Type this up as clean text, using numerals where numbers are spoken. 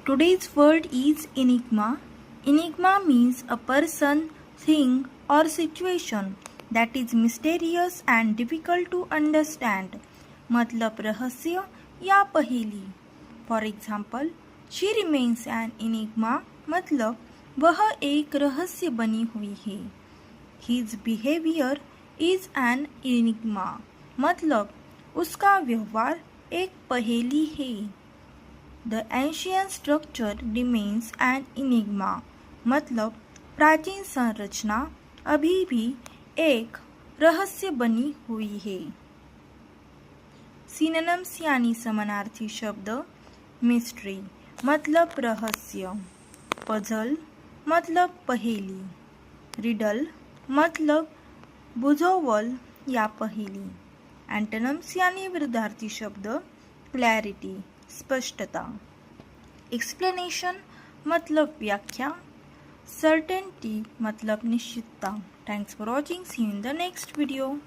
Today's word is enigma. Enigma means a person, thing, or situation that is mysterious and difficult to understand. मतलब रहस्य या पहेली. For example, she remains an enigma. मतलब वह एक रहस्य बनी हुई है. His behavior is an enigma. मतलब उसका व्यवहार एक पहेली है. The ancient structure remains an enigma. मतलब प्राचीन संरचना अभी भी एक रहस्य बनी हुई है. सिनोनिम्स यानी समानार्थी शब्द. मिस्ट्री मतलब रहस्य. पजल मतलब पहेली. रिडल मतलब बुझावल या पहेली. एंटोनिम्स यानी विरुद्धार्थी शब्द. क्लॅरिटी स्पष्टता. एक्सप्लेनेशन मतलब व्याख्या. सर्टेनिटी मतलब निश्चितता. Thanks for watching. See you in the next video.